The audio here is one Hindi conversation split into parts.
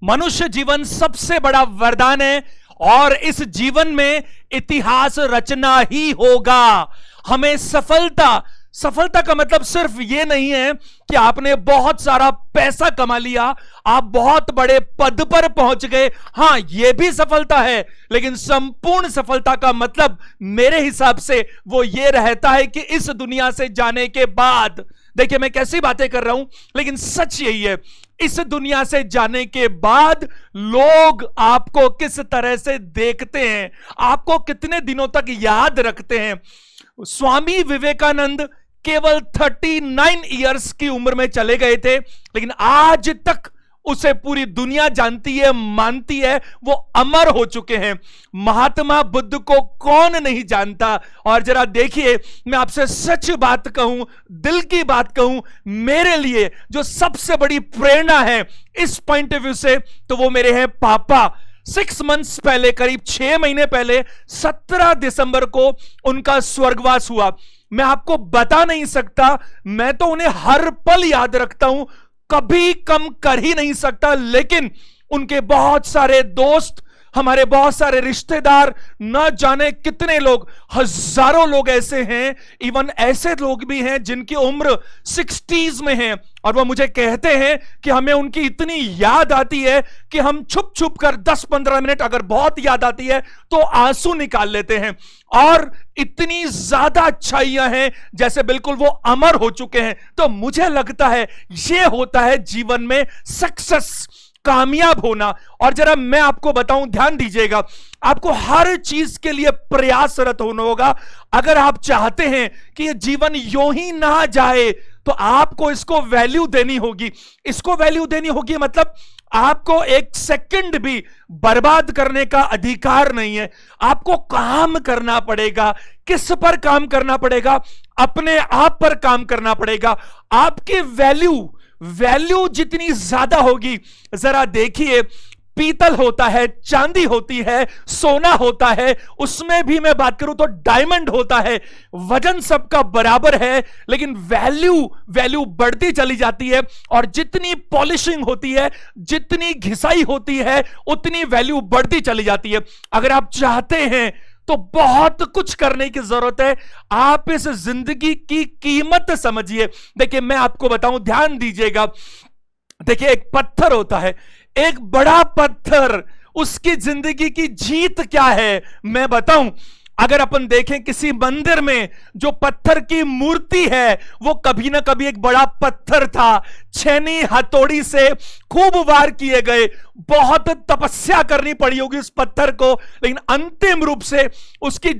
मनुष्य जीवन सबसे बड़ा वरदान है और इस जीवन में इतिहास रचना ही होगा। हमें सफलता का मतलब सिर्फ यह नहीं है कि आपने बहुत सारा पैसा कमा लिया, आप बहुत बड़े पद पर पहुंच गए। हां, यह भी सफलता है, लेकिन संपूर्ण सफलता का मतलब मेरे हिसाब से वो ये रहता है कि इस दुनिया से जाने के बाद, देखिए मैं कैसी बातें कर रहा हूं, लेकिन सच यही है, इस दुनिया से जाने के बाद लोग आपको किस तरह से देखते हैं, आपको कितने दिनों तक याद रखते हैं। स्वामी विवेकानंद केवल 39 इयर्स की उम्र में चले गए थे, लेकिन आज तक उसे पूरी दुनिया जानती है, मानती है, वो अमर हो चुके हैं। महात्मा बुद्ध को कौन नहीं जानता। और जरा देखिए, मैं आपसे सच बात कहूं, दिल की बात कहूं, मेरे लिए जो सबसे बड़ी प्रेरणा है इस पॉइंट ऑफ व्यू से, तो वो मेरे हैं पापा। 6 मंथ्स पहले, करीब 6 महीने पहले 17 दिसंबर को उनका स्वर्गवास हुआ। मैं आपको बता नहीं सकता, मैं तो उन्हें हर पल याद रखता हूं, कभी कम कर ही नहीं सकता। लेकिन उनके बहुत सारे दोस्त, हमारे बहुत सारे रिश्तेदार, न जाने कितने लोग, हजारों लोग ऐसे हैं, इवन ऐसे लोग भी हैं जिनकी उम्र 60s में है, और वो मुझे कहते हैं कि हमें उनकी इतनी याद आती है कि हम छुप छुप कर 10-15 मिनट, अगर बहुत याद आती है तो आंसू निकाल लेते हैं। और इतनी ज्यादा अच्छाइयां हैं, जैसे बिल्कुल वो अमर हो चुके हैं। तो मुझे लगता है ये होता है जीवन में सक्सेस, कामयाब होना। और जरा मैं आपको बताऊं, ध्यान दीजिएगा, आपको हर चीज के लिए प्रयासरत होना होगा। अगर आप चाहते हैं कि ये जीवन यूं ही ना जाए, तो आपको इसको वैल्यू देनी होगी। इसको वैल्यू देनी होगी मतलब आपको एक सेकंड भी बर्बाद करने का अधिकार नहीं है। आपको काम करना पड़ेगा। किस पर काम करना पड़ेगा? अपने आप पर काम करना पड़ेगा। आपकी वैल्यू जितनी ज्यादा होगी, जरा देखिए, पीतल होता है, चांदी होती है, सोना होता है, उसमें भी मैं बात करूं तो डायमंड होता है, वजन सबका बराबर है, लेकिन वैल्यू बढ़ती चली जाती है। और जितनी पॉलिशिंग होती है, जितनी घिसाई होती है, उतनी वैल्यू बढ़ती चली जाती है। अगर आप चाहते हैं तो बहुत कुछ करने की जरूरत है। आप इस जिंदगी की कीमत समझिए। देखिए मैं आपको बताऊं, ध्यान दीजिएगा। देखिए एक पत्थर होता है, एक बड़ा पत्थर, उसकी जिंदगी की जीत क्या है मैं बताऊं। अगर अपन देखें किसी मंदिर में जो पत्थर की मूर्ति है, वो कभी ना कभी एक बड़ा पत्थर था, छेनी हथौड़ी से खूब वार किए गए, बहुत तपस्या करनी पड़ी होगी उस पत्थर को, लेकिन अंतिम रूप से उसकी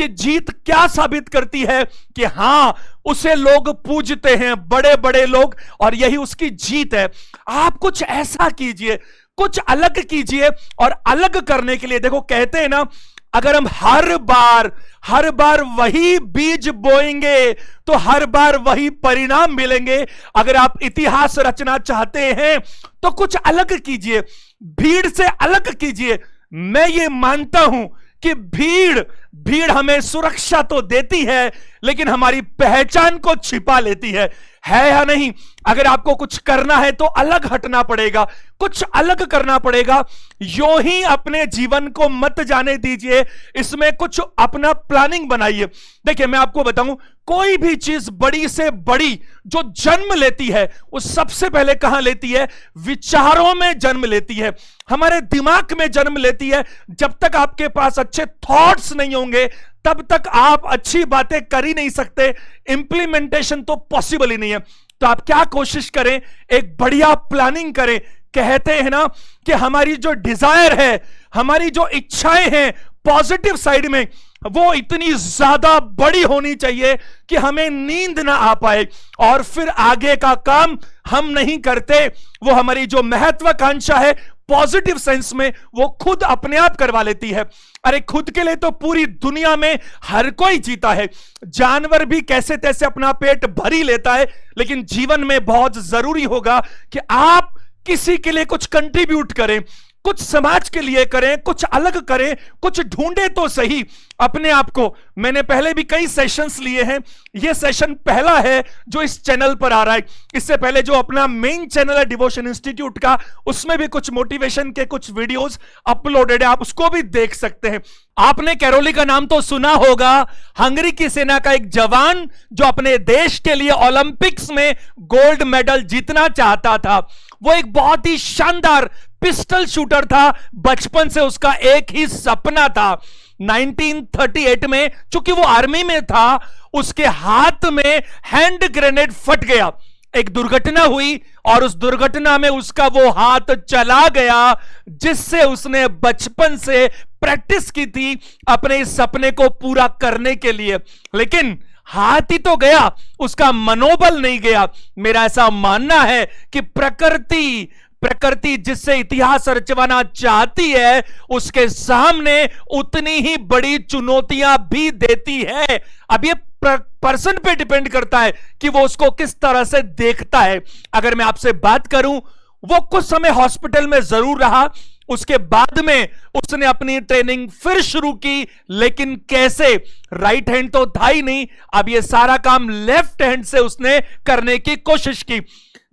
जीत क्या साबित करती है कि हां, उसे लोग पूजते हैं, बड़े बड़े लोग, और यही उसकी जीत है। आप कुछ ऐसा कीजिए, कुछ अलग कीजिए। और अलग करने के लिए देखो, कहते हैं ना, अगर हम हर बार वही बीज बोएंगे तो हर बार वही परिणाम मिलेंगे। अगर आप इतिहास रचना चाहते हैं तो कुछ अलग कीजिए, भीड़ से अलग कीजिए। मैं ये मानता हूं कि भीड़ हमें सुरक्षा तो देती है, लेकिन हमारी पहचान को छिपा लेती है या नहीं? अगर आपको कुछ करना है तो अलग हटना पड़ेगा, कुछ अलग करना पड़ेगा। यूं ही अपने जीवन को मत जाने दीजिए, इसमें कुछ अपना प्लानिंग बनाइए। देखिए मैं आपको बताऊं, कोई भी चीज बड़ी से बड़ी जो जन्म लेती है, वो सबसे पहले कहां लेती है? विचारों में जन्म लेती है, हमारे दिमाग में जन्म लेती है। जब तक आपके पास अच्छे थॉट्स नहीं होंगे, तब तक आप अच्छी बातें कर ही नहीं सकते। इंप्लीमेंटेशन तो पॉसिबल ही नहीं है। तो आप क्या कोशिश करें? एक बढ़िया प्लानिंग करें। कहते हैं ना कि हमारी जो डिजायर है, हमारी जो इच्छाएं हैं पॉजिटिव साइड में, वो इतनी ज्यादा बड़ी होनी चाहिए कि हमें नींद ना आ पाए, और फिर आगे का काम हम नहीं करते। वो हमारी जो महत्वाकांक्षा है पॉजिटिव सेंस में, वो खुद अपने आप करवा लेती है। अरे खुद के लिए तो पूरी दुनिया में हर कोई जीता है, जानवर भी कैसे तैसे अपना पेट भर ही लेता है। लेकिन जीवन में बहुत जरूरी होगा कि आप किसी के लिए कुछ कंट्रीब्यूट करें, कुछ समाज के लिए करें, कुछ अलग करें, कुछ ढूंढे तो सही अपने आप को। मैंने पहले भी कई सेशंस लिए हैं, यह सेशन पहला है जो इस चैनल पर आ रहा है। इससे पहले जो अपना मेन चैनल है डिवोशन इंस्टीट्यूट का, उसमें भी कुछ मोटिवेशन के कुछ वीडियोस अपलोडेड है, आप उसको भी देख सकते हैं। आपने कैरोली का नाम तो सुना होगा, हंगरी की सेना का एक जवान जो अपने देश के लिए ओलंपिक्स में गोल्ड मेडल जीतना चाहता था। वो एक बहुत ही शानदार पिस्टल शूटर था, बचपन से उसका एक ही सपना था। 1938 में चूंकि वो आर्मी में था, उसके हाथ में हैंड ग्रेनेड फट गया, एक दुर्घटना हुई और उस दुर्घटना में उसका वो हाथ चला गया जिससे उसने बचपन से प्रैक्टिस की थी अपने इस सपने को पूरा करने के लिए। लेकिन हाथ ही तो गया, उसका मनोबल नहीं गया। मेरा ऐसा मानना है कि प्रकृति जिससे इतिहास रचवाना चाहती है, उसके सामने उतनी ही बड़ी चुनौतियां भी देती है। अब ये पर्सन पे डिपेंड करता है कि वो उसको किस तरह से देखता है। अगर मैं आपसे बात करूं, वो कुछ समय हॉस्पिटल में जरूर रहा, उसके बाद में उसने अपनी ट्रेनिंग फिर शुरू की, लेकिन कैसे? राइट हैंड तो था ही नहीं, अब ये सारा काम लेफ्ट हैंड से उसने करने की कोशिश की।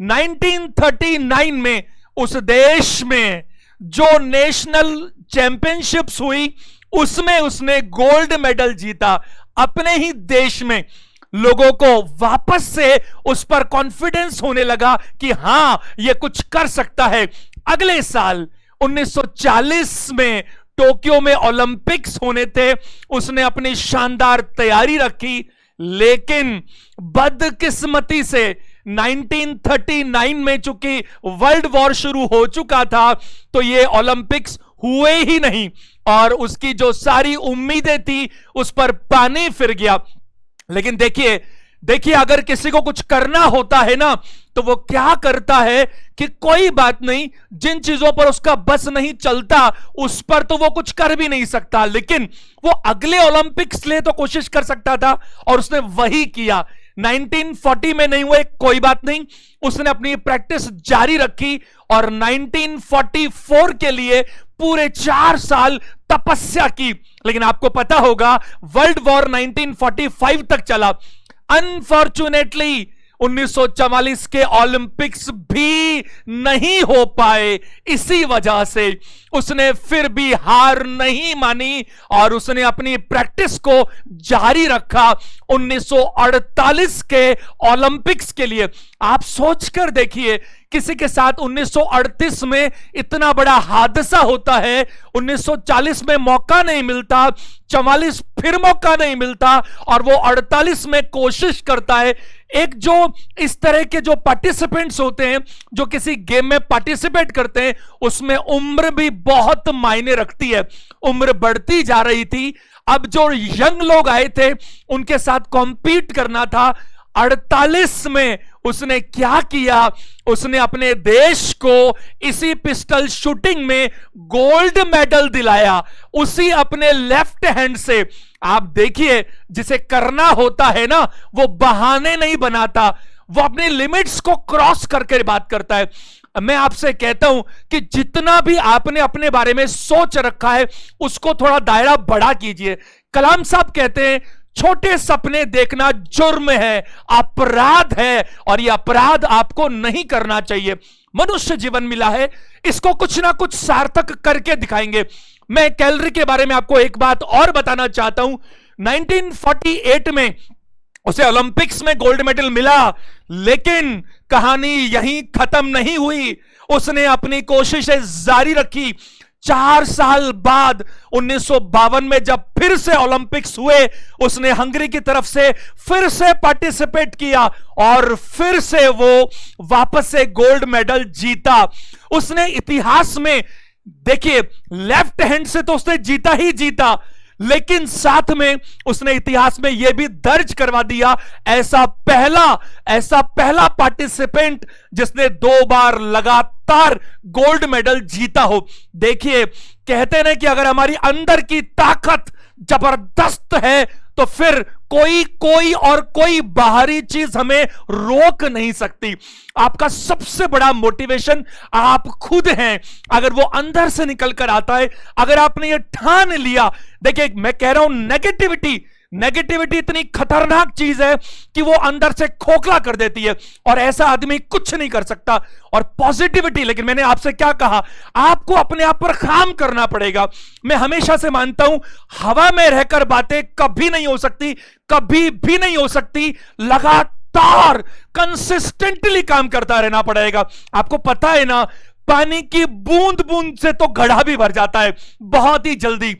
1939 में उस देश में जो नेशनल चैंपियनशिप्स हुई, उसमें उसने गोल्ड मेडल जीता। अपने ही देश में लोगों को वापस से उस पर कॉन्फिडेंस होने लगा कि हां, यह कुछ कर सकता है। अगले साल 1940 में टोक्यो में ओलंपिक्स होने थे, उसने अपनी शानदार तैयारी रखी, लेकिन बदकिस्मती से 1939 में चूंकि वर्ल्ड वॉर शुरू हो चुका था, तो ये ओलंपिक्स हुए ही नहीं और उसकी जो सारी उम्मीदें थी उस पर पानी फिर गया। लेकिन देखिए अगर किसी को कुछ करना होता है ना, तो वो क्या करता है कि कोई बात नहीं, जिन चीजों पर उसका बस नहीं चलता उस पर तो वो कुछ कर भी नहीं सकता, लेकिन वो अगले ओलंपिक्स लिए तो कोशिश कर सकता था और उसने वही किया। 1940 में नहीं हुए, कोई बात नहीं, उसने अपनी प्रैक्टिस जारी रखी और 1944 के लिए पूरे 4 साल तपस्या की। लेकिन आपको पता होगा वर्ल्ड वॉर 1945 तक चला। अनफॉर्चुनेटली 1944 के ओलंपिक्स भी नहीं हो पाए। इसी वजह से उसने फिर भी हार नहीं मानी और उसने अपनी प्रैक्टिस को जारी रखा 1948 के ओलंपिक्स के लिए। आप सोचकर देखिए, किसी के साथ 1938 में इतना बड़ा हादसा होता है, 1940 में मौका नहीं मिलता, 44 फिर मौका नहीं मिलता और वो 48 में कोशिश करता है। एक जो इस तरह के जो पार्टिसिपेंट्स होते हैं, जो किसी गेम में पार्टिसिपेट करते हैं, उसमें उम्र भी बहुत मायने रखती है। उम्र बढ़ती जा रही थी, अब जो यंग लोग आए थे उनके साथ कॉम्पीट करना था। 48 में उसने क्या किया? उसने अपने देश को इसी पिस्टल शूटिंग में गोल्ड मेडल दिलाया, उसी अपने लेफ्ट हैंड से। आप देखिए, जिसे करना होता है ना, वो बहाने नहीं बनाता, वो अपनी लिमिट्स को क्रॉस करके बात करता है। मैं आपसे कहता हूं कि जितना भी आपने अपने बारे में सोच रखा है उसको थोड़ा दायरा बड़ा कीजिए। कलाम साहब कहते हैं, छोटे सपने देखना जुर्म है, अपराध है और यह अपराध आपको नहीं करना चाहिए। मनुष्य जीवन मिला है, इसको कुछ ना कुछ सार्थक करके दिखाएंगे। मैं कैलोरी के बारे में आपको एक बात और बताना चाहता हूं। 1948 में उसे ओलंपिक्स में गोल्ड मेडल मिला, लेकिन कहानी यहीं खत्म नहीं हुई। उसने अपनी कोशिशें जारी रखी। 4 साल बाद 1952 में जब फिर से ओलंपिक्स हुए, उसने हंगरी की तरफ से फिर से पार्टिसिपेट किया और फिर से वो वापस से गोल्ड मेडल जीता। उसने इतिहास में, देखिए, लेफ्ट हैंड से तो उसने जीता ही जीता, लेकिन साथ में उसने इतिहास में यह भी दर्ज करवा दिया, ऐसा पहला पार्टिसिपेंट जिसने 2 बार लगातार गोल्ड मेडल जीता हो। देखिए, कहते हैं कि अगर हमारी अंदर की ताकत जबरदस्त है तो फिर कोई बाहरी चीज हमें रोक नहीं सकती। आपका सबसे बड़ा मोटिवेशन आप खुद हैं। अगर वो अंदर से निकल कर आता है, अगर आपने ये ठान लिया, देखिए मैं कह रहा हूं नेगेटिविटी इतनी खतरनाक चीज है कि वो अंदर से खोखला कर देती है और ऐसा आदमी कुछ नहीं कर सकता। और पॉजिटिविटी, लेकिन मैंने आपसे क्या कहा, आपको अपने आप पर काम करना पड़ेगा। मैं हमेशा से मानता हूं हवा में रहकर बातें कभी नहीं हो सकती, कभी भी नहीं हो सकती। लगातार कंसिस्टेंटली काम करता रहना पड़ेगा। आपको पता है ना, पानी की बूंद बूंद से तो घड़ा भी भर जाता है बहुत ही जल्दी।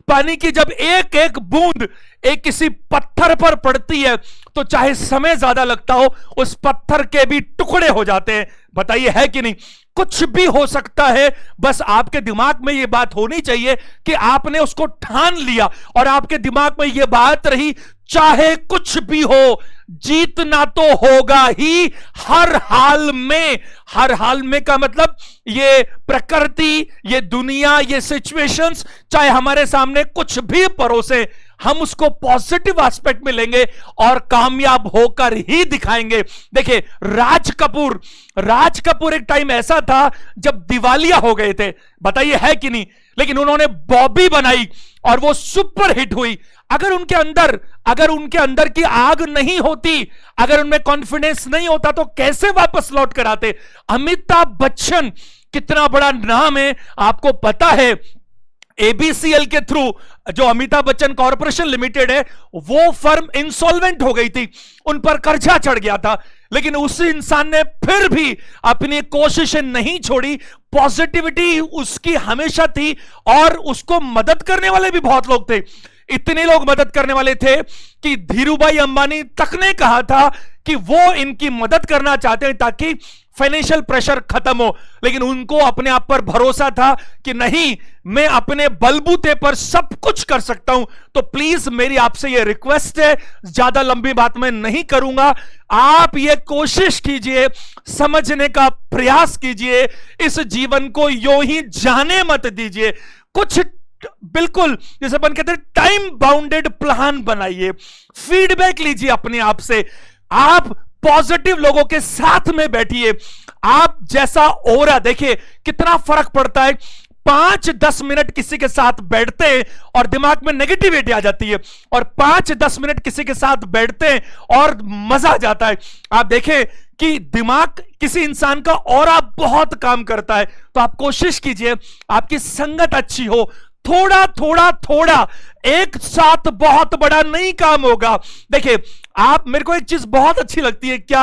पानी की जब एक एक बूंद एक किसी पत्थर पर पड़ती है तो चाहे समय ज्यादा लगता हो, उस पत्थर के भी टुकड़े हो जाते हैं। बताइए है कि नहीं? कुछ भी हो सकता है, बस आपके दिमाग में यह बात होनी चाहिए कि आपने उसको ठान लिया और आपके दिमाग में यह बात रही, चाहे कुछ भी हो, जीतना तो होगा ही हर हाल में। हर हाल में का मतलब ये प्रकृति, ये दुनिया, ये सिचुएशंस चाहे हमारे सामने कुछ भी परोसे, हम उसको पॉजिटिव एस्पेक्ट में लेंगे और कामयाब होकर ही दिखाएंगे। देखिए राज कपूर एक टाइम ऐसा था जब दिवालिया हो गए थे, बताइए है कि नहीं? लेकिन उन्होंने बॉबी बनाई और वो सुपर हिट हुई। अगर उनके अंदर की आग नहीं होती, अगर उनमें कॉन्फिडेंस नहीं होता तो कैसे वापस लौट कर आते? अमिताभ बच्चन कितना बड़ा नाम है, आपको पता है। एबीसीएल के थ्रू जो अमिताभ बच्चन कॉर्पोरेशन लिमिटेड है, वो फर्म इंसॉल्वेंट हो गई थी, उन पर कर्जा चढ़ गया था, लेकिन उस इंसान ने फिर भी अपनी कोशिशें नहीं छोड़ी। पॉजिटिविटी उसकी हमेशा थी और उसको मदद करने वाले भी बहुत लोग थे। इतने लोग मदद करने वाले थे कि धीरूभाई अंबानी तक ने कहा था कि वो इनकी मदद करना चाहते हैं ताकि फाइनेंशियल प्रेशर खत्म हो। लेकिन उनको अपने आप पर भरोसा था कि नहीं, मैं अपने बलबूते पर सब कुछ कर सकता हूं। तो प्लीज मेरी आपसे ये रिक्वेस्ट है, ज्यादा लंबी बात मैं नहीं करूंगा, आप ये कोशिश कीजिए, समझने का प्रयास कीजिए, इस जीवन को यूं ही जाने मत दीजिए। कुछ बिल्कुल जैसे अपन कहते हैं टाइम बाउंडेड प्लान बनाइए, फीडबैक लीजिए अपने आप से, आप पॉजिटिव लोगों के साथ में बैठिए। आप जैसा ओरा, देखिए कितना फर्क पड़ता है। 5-10 मिनट किसी के साथ बैठते हैं और दिमाग में नेगेटिविटी आ जाती है, और 5-10 मिनट किसी के साथ बैठते हैं और मजा आ जाता है। आप देखें कि दिमाग किसी इंसान का ऑरा बहुत काम करता है। तो आप कोशिश कीजिए आपकी संगत अच्छी हो, थोड़ा एक साथ बहुत बड़ा नहीं काम होगा। देखिए मेरे को एक चीज बहुत अच्छी लगती है, क्या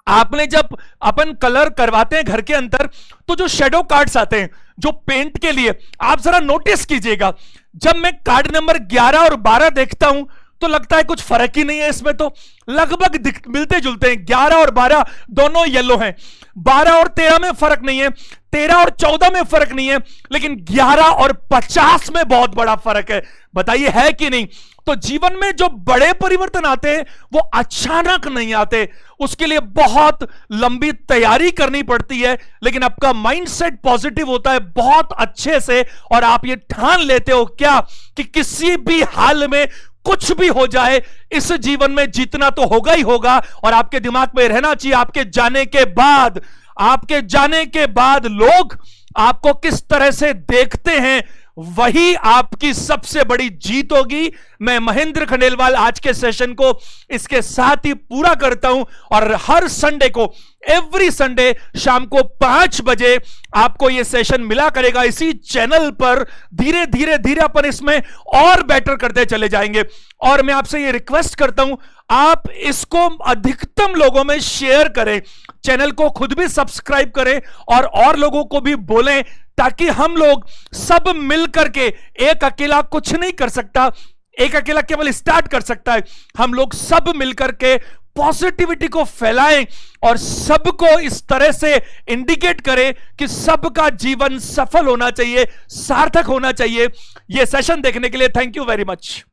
आपने जब अपन कलर करवाते हैं घर के अंदर तो जो शेडो कार्ड्स आते हैं जो पेंट के लिए, आप जरा नोटिस कीजिएगा, जब मैं कार्ड नंबर 11 और 12 देखता हूं तो लगता है कुछ फर्क ही नहीं है इसमें, तो लगभग मिलते जुलते हैं। 11 और 12 दोनों येलो हैं, 12 और 13 में फर्क नहीं है, 13 और 14 में फर्क नहीं है, लेकिन 11 और 50 में बहुत बड़ा फर्क है। बताइए है कि नहीं? तो जीवन में जो बड़े परिवर्तन आते हैं वो अचानक नहीं आते, उसके लिए बहुत लंबी तैयारी करनी पड़ती है। लेकिन आपका माइंडसेट पॉजिटिव होता है बहुत अच्छे से, और आप ये ठान लेते हो क्या कि किसी भी हाल में कुछ भी हो जाए, इस जीवन में जीतना तो होगा ही होगा। और आपके दिमाग में रहना चाहिए आपके जाने के बाद लोग आपको किस तरह से देखते हैं, वही आपकी सबसे बड़ी जीत होगी। मैं महेंद्र खंडेलवाल आज के सेशन को इसके साथ ही पूरा करता हूं, और हर संडे को, एवरी संडे शाम को 5 बजे आपको यह सेशन मिला करेगा इसी चैनल पर। धीरे धीरे अपन इसमें और बेटर करते चले जाएंगे। और मैं आपसे यह रिक्वेस्ट करता हूं, आप इसको अधिकतम लोगों में शेयर करें, चैनल को खुद भी सब्सक्राइब करें और लोगों को भी बोलें, ताकि हम लोग सब मिलकर के, एक अकेला कुछ नहीं कर सकता, एक अकेला केवल स्टार्ट कर सकता है, हम लोग सब मिलकर के पॉजिटिविटी को फैलाएं और सबको इस तरह से इंडिकेट करें कि सबका जीवन सफल होना चाहिए, सार्थक होना चाहिए। यह सेशन देखने के लिए थैंक यू वेरी मच।